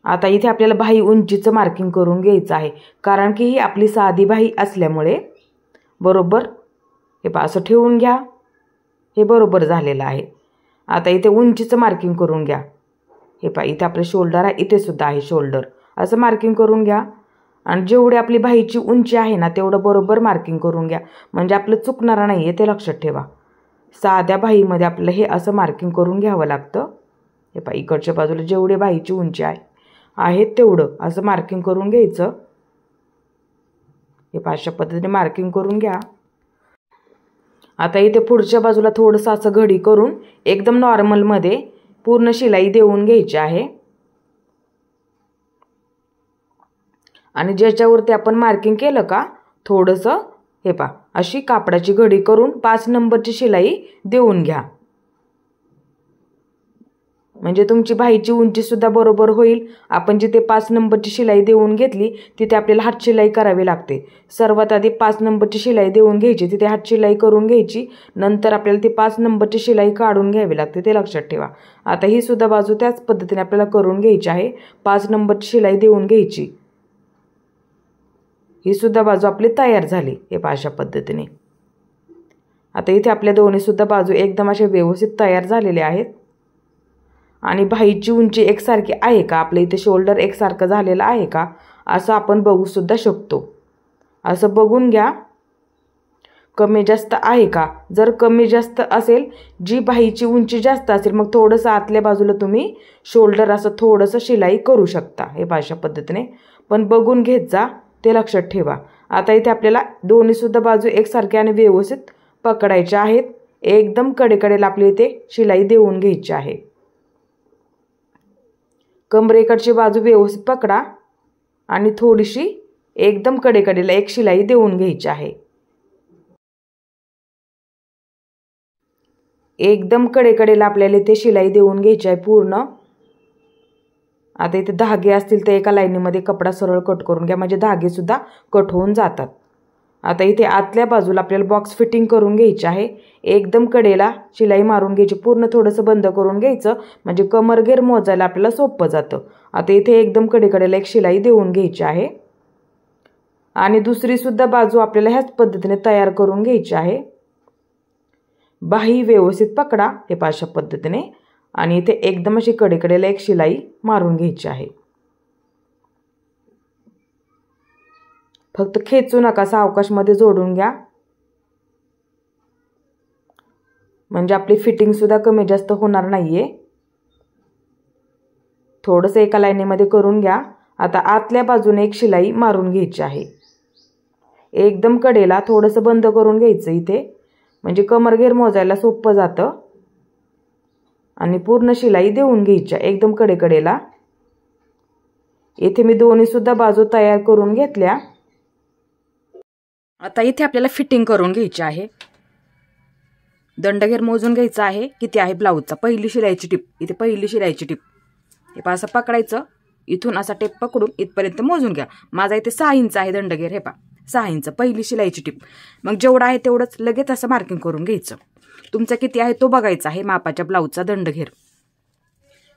आता इथे आपल्याला बाही उंचीचं मार्किंग करून घ्यायचं आहे, कारण की ही आपली साधी बाही असल्यामुळे. बरोबर हे पहा असं ठेवून घ्या. हे बरोबर झालेलं आहे. आता इथे उंचीचं मार्किंग करून घ्या. हे पहा इथे आपले शोल्डर आहे, इथे सुद्धा आहे शोल्डर. असं मार्किंग करून घ्या आणि जेवढी आपली बाहीची उंची आहे ना तेवढं बरोबर मार्किंग करून घ्या, म्हणजे आपलं चुकणार नाही आहे, ते लक्षात ठेवा. साध्या बाहीमध्ये आपल्याला हे असं मार्किंग करून घ्यावं लागतं. हे पहा इकडच्या बाजूला जेवढी बाहीची उंची आहे तेवढं असं मार्किंग करून घ्यायचं. हे पहा अशा पद्धतीने मार्किंग करून घ्या. आता इथे पुढच्या बाजूला थोडंसं असं घडी करून एकदम नॉर्मलमध्ये पूर्ण शिलाई देऊन घ्यायची आहे. आणि ज्याच्यावरती आपण मार्किंग केलं का थोडंसं हे पहा अशी कापडाची घडी करून 5 नंबरची शिलाई देऊन घ्या, म्हणजे तुमची बाहीची उंची सुद्धा बरोबर होईल. आपण जिथे 5 नंबरची शिलाई देऊन घेतली तिथे आपल्याला हात शिलाई करावी लागते. सर्वात आधी 5 नंबरची शिलाई देऊन घ्यायची, तिथे हात शिलाई करून घ्यायची, नंतर आपल्याला ती 5 नंबरची शिलाई काढून घ्यावी लागते, ते लक्षात ठेवा. आता ही सुद्धा बाजू त्याच पद्धतीने आपल्याला करून घ्यायची आहे. 5 नंबरची शिलाई देऊन घ्यायची. ही सुद्धा बाजू आपली तयार झाली. हे पहा अशा पद्धतीने. आता इथे आपल्या दोन्ही सुद्धा बाजू एकदम अशा व्यवस्थित तयार झालेल्या आहेत. आणि बाहीची उंची एकसारखी आहे का, आपल्या इथे शोल्डर एकसारखं झालेलं आहे का, असं आपण बघू सुद्धा शकतो. असं बघून घ्या. कमी जास्त आहे का? जर कमी जास्त असेल, जी बाहीची उंची जास्त असेल, मग थोडंसं आतल्या बाजूला तुम्ही शोल्डर असं थोडंसं शिलाई करू शकता हे अशा पद्धतीने. पण बघून घेत जा, ते लक्षात ठेवा. आता इथे आपल्याला दोन्हीसुद्धा बाजू एकसारख्या आणि व्यवस्थित पकडायच्या आहेत. एकदम कडेकडेला आपली इथे शिलाई देऊन घ्यायची आहे. कमरेकडची बाजू व्यवस्थित पकडा आणि थोडीशी एकदम कडेकडेला एक शिलाई देऊन घ्यायची आहे. एकदम कडेकडेला आपल्याला इथे शिलाई देऊन घ्यायची आहे पूर्ण. आता इथे धागे असतील तर एका लाईनीमध्ये कपडा सरळ कट करून घ्या, म्हणजे धागेसुद्धा कट होऊन जातात. आता इथे आतल्या बाजूला आपल्याला बॉक्स फिटिंग करून घ्यायची आहे. एकदम कडेला शिलाई मारून घ्यायची, पूर्ण थोडंसं बंद करून घ्यायचं, म्हणजे कमरघेर मोजायला आपल्याला सोपं जातं. आता इथे एकदम कडेला एक शिलाई देऊन घ्यायची आहे आणि दुसरीसुद्धा बाजू आपल्याला ह्याच पद्धतीने तयार करून घ्यायची आहे. बाही व्यवस्थित पकडा हे अशा पद्धतीने आणि इथे एकदम अशी कडेला एक शिलाई मारून घ्यायची आहे. फक्त खेचू नका, सावकाशमध्ये जोडून घ्या, म्हणजे आपली फिटिंग सुद्धा कमी जास्त होणार नाहीये. थोडंसं एका लाईनीमध्ये करून घ्या. आता आतल्या बाजूने एक शिलाई मारून घ्यायची आहे. एकदम कडेला थोडंसं बंद करून घ्यायचं इथे, म्हणजे कमरघेर मोजायला सोपं जातं. आणि पूर्ण शिलाई देऊन घ्यायच्या एकदम कडेला. इथे मी दोन्हीसुद्धा बाजू तयार करून घेतल्या. आता इथे आपल्याला फिटिंग करून घ्यायची आहे. दंडघेर मोजून घ्यायचा आहे किती आहे ब्लाऊजचा. पहिली शिलाईची टिप, इथे पहिली शिलाईची टिप हे असं पकडायचं, इथून असा टेप पकडून इथपर्यंत मोजून घ्या. माझा इथे 6 इंच आहे दंडघेर, हे 6 इंच पहिली शिलाईची टिप. मग जेवढा आहे तेवढंच लगेच असं मार्किंग करून घ्यायचं. तुमचा किती आहे तो बघायचा आहे मापाच्या ब्लाऊजचा दंडघेर.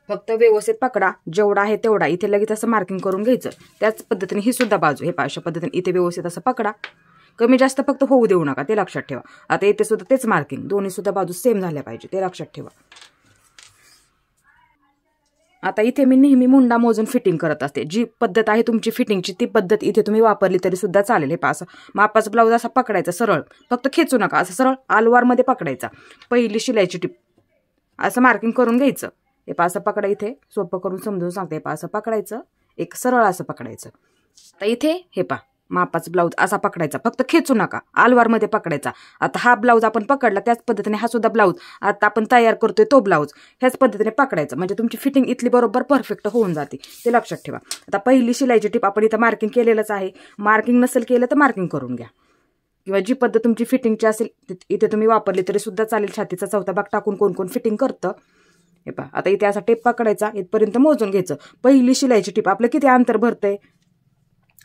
फक्त व्यवस्थित पकडा, जेवढा आहे तेवढा इथे लगेच असं मार्किंग करून घ्यायचं. त्याच पद्धतीने ही सुद्धा बाजू हे अशा पद्धतीने इथे व्यवस्थित असं पकडा. कमी जास्त फक्त होऊ देऊ नका, ते लक्षात ठेवा. आता इथे सुद्धा तेच मार्किंग, दोन्ही सुद्धा बाजू सेम झाल्या पाहिजे, ते लक्षात ठेवा. आता इथे मी नेहमी मुंडा मोजून फिटिंग करत असते. जी पद्धत आहे तुमची फिटिंगची ती पद्धत इथे तुम्ही वापरली तरी सुद्धा चालेल. हे असं मापाचा ब्लाऊज असा पकडायचा सरळ, फक्त खेचू नका, असं सरळ आलवारमध्ये पकडायचा. पहिली शिलाईची टिप असं मार्किंग करून घ्यायचं. हे असं पकडा, इथे सोपं करून समजून सांगते. हे असं पकडायचं, एक सरळ असं पकडायचं. आता इथे हे मापाचा ब्लाऊज असा पकडायचा, फक्त खेचू नका, आलवारमध्ये पकडायचा. आता हा ब्लाऊज आपण पकडला त्याच पद्धतीने हा सुद्धा ब्लाऊज आता आपण तयार करतोय तो ब्लाऊज ह्याच पद्धतीने पकडायचा, म्हणजे तुमची फिटिंग इथली बरोबर परफेक्ट होऊन जाते, ते लक्षात ठेवा. आता पहिली शिलाईची टिप आपण इथं मार्किंग केलेलंच आहे. मार्किंग नसेल केलं तर मार्किंग करून घ्या, किंवा जी पद्धत तुमची फिटिंगची असेल इथे तुम्ही वापरली तरी सुद्धा चालेल. छातीचा चौथा भाग टाकून कोण कोण फिटिंग करतं. हे आता इथे असा टेप पकडायचा, इथपर्यंत मोजून घ्यायचं. पहिली शिलाईची टिप आपलं किती अंतर भरतंय,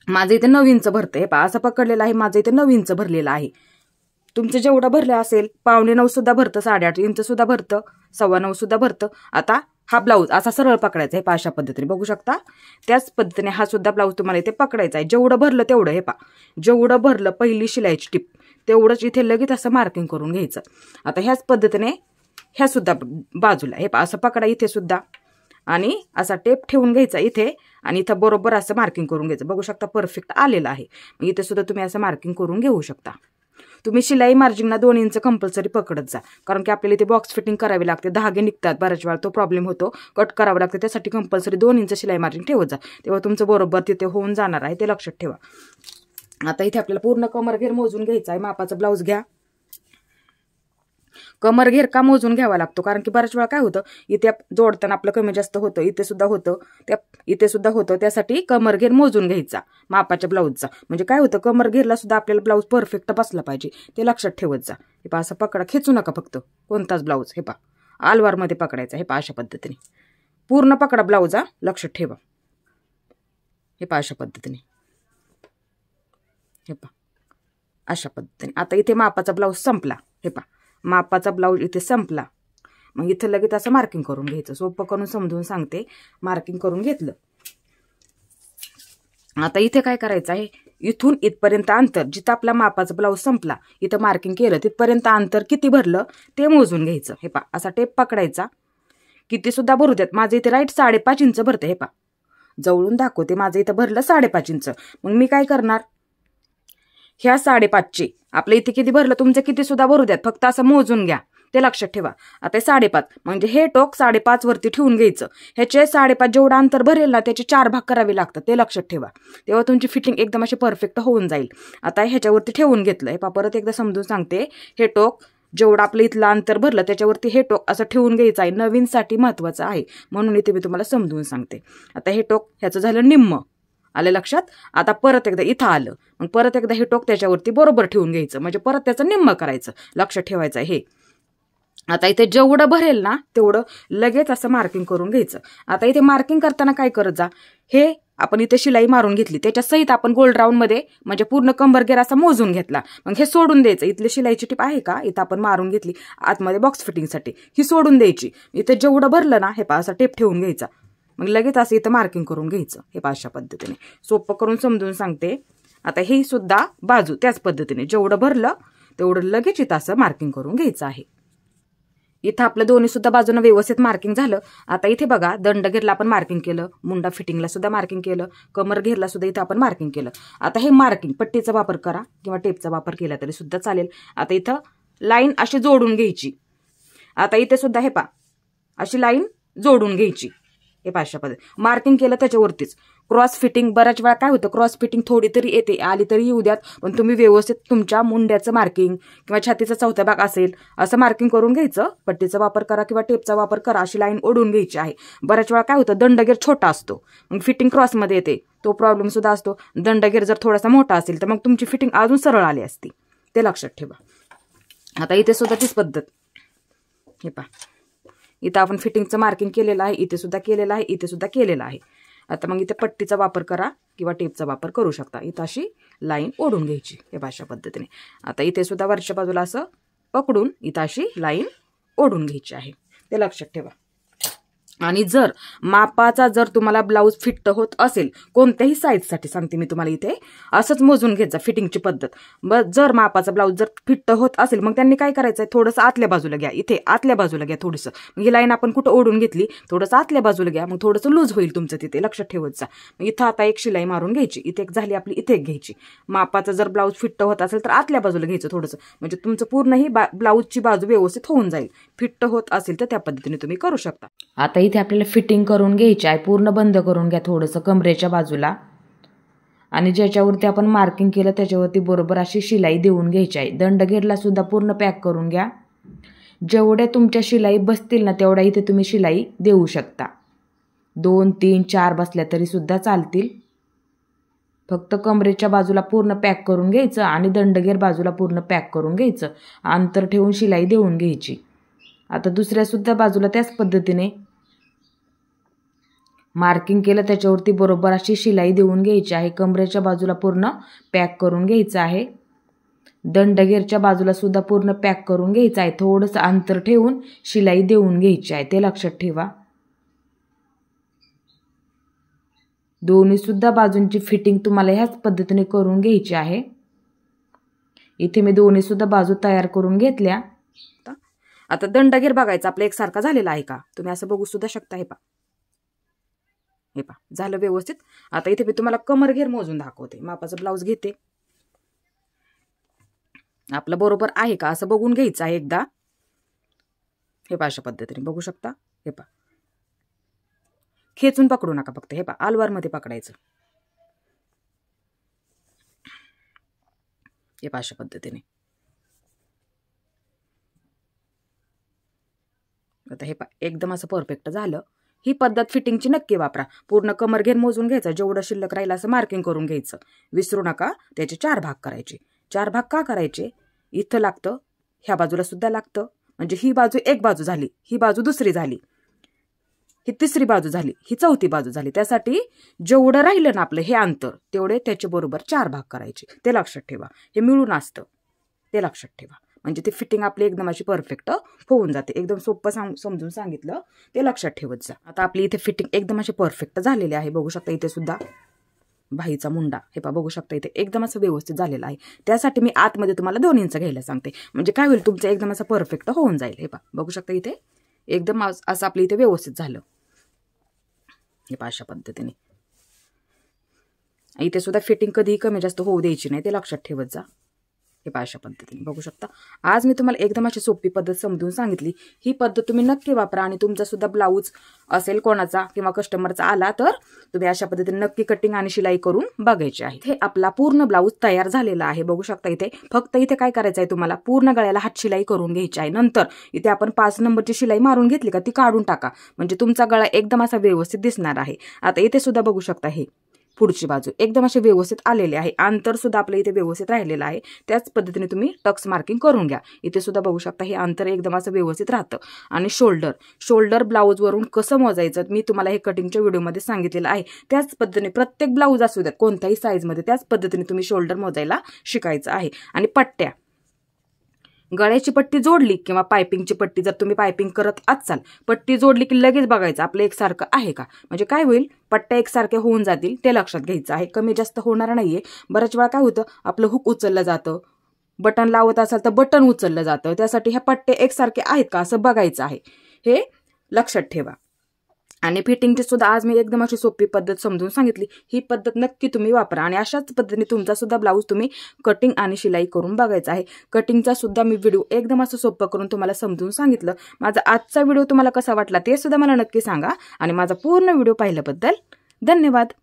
माझं इथे 9 इंच भरतंय. हे असं पकडलेलं आहे, माझं इथे 9 इंच भरलेलं आहे. तुमचं जेवढं भरलं असेल 8.25 सुद्धा भरतं, 8.5 इंच सुद्धा भरतं, 9.25 सुद्धा भरतं. आता हा ब्लाऊज असा सरळ पकडायचा आहे अशा पद्धतीने बघू शकता. त्याच पद्धतीने हा सुद्धा ब्लाऊज तुम्हाला इथे पकडायचा आहे. जेवढं भरलं तेवढं, हे जेवढं भरलं पहिली शिलाईची टिप तेवढंच इथे लगेच असं मार्किंग करून घ्यायचं. आता ह्याच पद्धतीने ह्या सुद्धा बाजूला हे असं पकडा इथे सुद्धा, आणि असा टेप ठेवून घ्यायचा इथे, आणि इथं बरोबर असं मार्किंग करून घ्यायचं. बघू शकता परफेक्ट आलेलं आहे. मग इथे सुद्धा तुम्ही असं मार्किंग करून घेऊ शकता. तुम्ही शिलाई मार्जिनला 2 इंच कंपल्सरी पकडत जा, कारण की आपल्याला इथे बॉक्स फिटिंग करावी लागते. धागे निघतात बऱ्याच वेळा, तो प्रॉब्लेम होतो, कट करावं लागतं. त्यासाठी कंपल्सरी 2 इंच शिलाई मार्जिन ठेवत जा, तेव्हा तुमचं बरोबर तिथे होऊन जाणार आहे, ते लक्षात ठेवा. आता इथे आपल्याला पूर्ण कमरघेर मोजून घ्यायचा आहे. मापाचा ब्लाऊज घ्या. कमरघेर का मोजून घ्यावा लागतो, कारण की बऱ्याच वेळा काय होतं, इथे जोडताना आपलं कमी जास्त होतं, इथे सुद्धा होतं, इथे सुद्धा होतं. त्यासाठी कमरघेर मोजून घ्यायचा मापाच्या ब्लाऊजचा. म्हणजे काय होतं, कमरघेरला सुद्धा आपल्याला ब्लाऊज परफेक्ट बसला पाहिजे, ते लक्षात ठेवत जा. हे असं पकडा, खेचू नका फक्त कोणताच ब्लाऊज. हे आलवारमध्ये पकडायचा. हे अशा पद्धतीने पूर्ण पकडा ब्लाऊज, लक्षात ठेवा. हे अशा पद्धतीने, हे अशा पद्धतीने. आता इथे मापाचा ब्लाऊज संपला. हे मापाचा ब्लाऊज इथे संपला. मग इथे लगेच असं मार्किंग करून घ्यायचं. सोपं करून समजून सांगते. मार्किंग करून घेतलं. आता इथे काय करायचं आहे, इथून इथपर्यंत अंतर, जिथं आपला मापाचा ब्लाऊज संपला इथं मार्किंग केलं तिथपर्यंत अंतर किती भरलं ते मोजून घ्यायचं. हे असा टेप पकडायचा. किती सुद्धा भरू द्यात. माझं इथे राईट 5.5 इंच भरते. हे जवळून दाखवते, माझं इथं भरलं 5.5 इंच. मग मी काय करणार, ह्या 5.5चे आपलं इथे किती भरलं तुमचं किती सुद्धा भरू द्यात, फक्त असं मोजून घ्या, ते लक्षात ठेवा. आता 5.5 म्हणजे हे टोक 5.5 वरती ठेवून घ्यायचं. ह्याचे 5.5 जेवढं अंतर भरेल ना त्याचे 4 भाग करावे लागतात, ते लक्षात ठेवा. तेव्हा तुमची फिटिंग एकदम अशी परफेक्ट होऊन जाईल. आता ह्याच्यावरती ठेवून घेतलं, हे परत एकदा समजून सांगते. हे टोक जेवढं आपलं इथलं अंतर भरलं त्याच्यावरती हे टोक असं ठेवून घ्यायचं आहे. नवीनसाठी महत्वाचं आहे म्हणून इथे मी तुम्हाला समजून सांगते. आता हे टोक ह्याचं झालं निम्म, आलं लक्षात. आता परत एकदा इथं आलं, मग परत एकदा हे टोक त्याच्यावरती बरोबर ठेवून घ्यायचं, म्हणजे परत त्याचं निम्म करायचं, लक्षात ठेवायचं हे. आता इथे जेवढं भरेल ना तेवढं लगेच असं मार्किंग करून घ्यायचं. आता इथे मार्किंग करताना काय करत जा, हे आपण इथे शिलाई मारून घेतली त्याच्या सहित आपण गोल्ड राऊंड मध्ये म्हणजे पूर्ण कंबर घेर असा मोजून घेतला, मग हे सोडून द्यायचं. इथली शिलाईची टिप आहे का, इथं आपण मारून घेतली आतमध्ये बॉक्स फिटिंगसाठी, ही सोडून द्यायची. इथे जेवढं भरलं ना हे असा टेप ठेवून घ्यायचा, मग लगेच असं इथं मार्किंग करून घ्यायचं. हे अशा पद्धतीने सोपं करून समजून सांगते. आता ही सुद्धा बाजू त्याच पद्धतीने जेवढं भरलं तेवढं लगेच इथं असं मार्किंग करून घ्यायचं आहे. इथं आपलं दोन्ही सुद्धा बाजूने व्यवस्थित मार्किंग झालं. आता इथे बघा दंड घेरला आपण मार्किंग केलं, मुंडा फिटिंगला सुद्धा मार्किंग केलं, कमर घेरला सुद्धा इथं आपण मार्किंग केलं. आता हे मार्किंग पट्टीचा वापर करा किंवा टेपचा वापर केला तरी सुद्धा चालेल. आता इथं लाईन अशी जोडून घ्यायची. आता इथे सुद्धा हे अशी लाईन जोडून घ्यायची. हे अशा पद्धती मार्किंग केलं त्याच्यावरतीच. क्रॉस फिटिंग बऱ्याच वेळा काय होतं, क्रॉस फिटिंग थोडी तरी येते, आली तरी येऊ द्यात, पण तुम्ही व्यवस्थित तुमच्या मुंड्याचं मार्किंग किंवा छातीचा चौथा भाग असेल असं मार्किंग करून घ्यायचं. पट्टीचा वापर करा किंवा टेपचा वापर करा, अशी लाईन ओढून घ्यायची आहे. बऱ्याच वेळा काय होतं, दंडगेर छोटा असतो मग फिटिंग क्रॉसमध्ये येते, तो प्रॉब्लेम सुद्धा असतो. दंडगेर जर थोडासा मोठा असेल तर मग तुमची फिटिंग अजून सरळ आली असती, ते लक्षात ठेवा. आता इथे सुद्धा तीच पद्धत. हे इथं आपण फिटिंगचं मार्किंग केलेलं आहे, इथे सुद्धा केलेलं आहे, इथे सुद्धा केलेलं आहे. आता मग इथे पट्टीचा वापर करा किंवा टेपचा वापर करू शकता. इथं अशी लाईन ओढून घ्यायची हे अशा पद्धतीने. आता इथे सुद्धा वरच्या बाजूला असं पकडून इथं अशी लाईन ओढून घ्यायची आहे, ते लक्षात ठेवा. आणि जर मापाचा जर तुम्हाला ब्लाऊज फिट होत असेल कोणत्याही साईजसाठी सांगते मी तुम्हाला, इथे असंच मोजून घ्यायचं फिटिंगची पद्धत. जर मापाचा ब्लाऊज जर फिट होत असेल मग त्यांनी काय करायचंय, थोडंसं आतल्या बाजूला घ्या, इथे आतल्या बाजूला घ्या थोडंसं. ही लाईन आपण कुठं ओढून घेतली, थोडंसं आतल्या बाजूला घ्या, मग थोडंसं लूज होईल तुमचं तिथे, लक्षात ठेवायचं. मग इथं आता एक शिलाई मारून घ्यायची, इथे एक झाली आपली, इथे एक घ्यायची. मापाचा जर ब्लाऊज फिट होत असेल तर आतल्या बाजूला घ्यायचं थोडंसं, म्हणजे तुमचं पूर्ण ही ब्लाऊजची बाजू व्यवस्थित होऊन जाईल. फिट होत असेल तर त्या पद्धतीने तुम्ही करू शकता. आता इथे आपल्याला फिटिंग करून घ्यायची आहे, पूर्ण बंद करून घ्या थोडंसं कमरेच्या बाजूला, आणि ज्याच्यावरती आपण मार्किंग केलं त्याच्यावरती बरोबर अशी शिलाई देऊन घ्यायची आहे. दंड घेरला सुद्धा पूर्ण पॅक करून घ्या. जेवढ्या तुमच्या शिलाई बसतील ना तेवढ्या इथे तुम्ही शिलाई देऊ शकता. 2, 3, 4 बसल्या तरी सुद्धा चालतील. फक्त कमरेच्या बाजूला पूर्ण पॅक करून घ्यायचं आणि दंडगेर बाजूला पूर्ण पॅक करून घ्यायचं, अंतर ठेवून शिलाई देऊन घ्यायची. आता दुसऱ्या सुद्धा बाजूला त्याच पद्धतीने मार्किंग केलं त्याच्यावरती बरोबर अशी शिलाई देऊन घ्यायची आहे. कमरेच्या बाजूला पूर्ण पॅक करून घ्यायचं आहे. दंडगेरच्या बाजूला सुद्धा पूर्ण पॅक करून घ्यायचं आहे. थोडंसं अंतर ठेवून शिलाई देऊन घ्यायची आहे, ते लक्षात ठेवा. दोन्ही सुद्धा बाजूंची फिटिंग तुम्हाला ह्याच पद्धतीने करून घ्यायची आहे. इथे मी दोन्ही सुद्धा बाजू तयार करून घेतल्या. आता दंडगेर बघायचा आपला एकसारखा झालेला आहे का, तुम्ही असं बघू सुद्धा शकता. हे झालं व्यवस्थित. आता इथे मी तुम्हाला कमर घेर मोजून दाखवते. मापाचा ब्लाऊज घेते, आपलं बरोबर आहे का असं बघून घ्यायचं आहे एकदा. हे अशा पद्धतीने बघू शकता. हे खेचून पकडू नका, फक्त हे आलवार मध्ये पकडायचं. हे अशा पद्धतीने. आता हे एकदम असं परफेक्ट झालं. ही पद्धत फिटिंगची नक्की वापरा. पूर्ण कमर घेर मोजून घ्यायचा, जेवढं शिल्लक राहिलं असं मार्किंग करून घ्यायचं. विसरू नका. त्याचे 4 भाग करायचे. 4 भाग का करायचे, इथं लागतं, ह्या बाजूला सुद्धा लागतं, म्हणजे ही बाजू एक बाजू झाली, ही बाजू दुसरी झाली, ही तिसरी बाजू झाली, ही चौथी बाजू झाली. त्यासाठी जेवढं राहिलं ना आपलं हे अंतर तेवढे त्याचे बरोबर 4 भाग करायचे, ते लक्षात ठेवा. हे मिळून असतं, ते लक्षात ठेवा. म्हणजे ती फिटिंग आपली एकदम अशी परफेक्ट होऊन जाते. एकदम सोपं समजून सांगितलं, ते लक्षात ठेवत जा. आता आपली इथे फिटिंग एकदम अशी परफेक्ट झालेली आहे. बघू शकता इथे सुद्धा बाहीचा मुंडा हे बघू शकता इथे एकदम असं व्यवस्थित झालेला आहे. त्यासाठी मी आतमध्ये तुम्हाला 2 इंच घ्यायला सांगते, म्हणजे काय होईल तुमचं एकदम असं परफेक्ट होऊन जाईल. हे बघू शकता इथे एकदम असं आपलं इथे व्यवस्थित झालं. हे अशा पद्धतीने. इथे सुद्धा फिटिंग कधीही कमी जास्त होऊ द्यायची नाही, ते लक्षात ठेवत जा. हे पहा अशा पद्धतीने बघू शकता. आज मी तुम्हाला एकदम अशी सोपी पद्धत समजून सांगितली. ही पद्धत तुम्ही नक्की वापरा आणि तुमचा सुद्धा ब्लाऊज असेल कोणाचा किंवा कस्टमरचा आला तर तुम्ही अशा पद्धतीने नक्की कटिंग आणि शिलाई करून बघायची आहे. हे आपला पूर्ण ब्लाऊज तयार झालेला आहे. बघू शकता इथे फक्त इथे काय करायचं आहे तुम्हाला, पूर्ण गळ्याला हात शिलाई करून घ्यायची आहे. नंतर इथे आपण 5 नंबरची शिलाई मारून घेतली का ती काढून टाका, म्हणजे तुमचा गळा एकदम असा व्यवस्थित दिसणार आहे. आता इथे सुद्धा बघू शकता हे पुढची बाजू एकदम असे व्यवस्थित आलेले आहे. अंतर सुद्धा आपलं इथे व्यवस्थित राहिलेलं आहे. त्याच पद्धतीने तुम्ही टक्स मार्किंग करून घ्या. इथे सुद्धा बघू शकता हे अंतर एकदम असं व्यवस्थित राहतं. आणि शोल्डर ब्लाऊजवरून कसं मोजायचं मी तुम्हाला हे कटिंगच्या व्हिडिओमध्ये सांगितलेलं आहे. त्याच पद्धतीने प्रत्येक ब्लाऊज असू द्यात कोणत्याही साईजमध्ये त्याच पद्धतीने तुम्ही शोल्डर मोजायला शिकायचं आहे. आणि पट्ट्या, गळ्याची पट्टी जोडली किंवा पायपिंगची पट्टी जर तुम्ही पायपिंग करत असाल, पट्टी जोडली की लगेच बघायचं आपलं एकसारखं आहे का, म्हणजे काय होईल पट्ट्या एकसारख्या होऊन जातील ते लक्षात घ्यायचं आहे. कमी जास्त होणार नाहीये. बऱ्याच वेळा काय होतं आपलं हुक उचललं जातं, बटन लावत असाल तर बटन उचललं जातं. त्यासाठी ह्या पट्टे एकसारखे आहेत का असं बघायचं आहे, हे लक्षात ठेवा. आणि फिटिंगची सुद्धा आज मी एकदम अशी सोपी पद्धत समजून सांगितली. ही पद्धत नक्की तुम्ही वापरा आणि अशाच पद्धतीने तुमचा सुद्धा ब्लाऊज तुम्ही कटिंग आणि शिलाई करून बघायचा आहे. कटिंगचा सुद्धा मी व्हिडिओ एकदम असं सोपं करून तुम्हाला समजून सांगितलं. माझा आजचा व्हिडिओ तुम्हाला कसा वाटला ते सुद्धा मला नक्की सांगा आणि माझा पूर्ण व्हिडिओ पाहिल्याबद्दल धन्यवाद.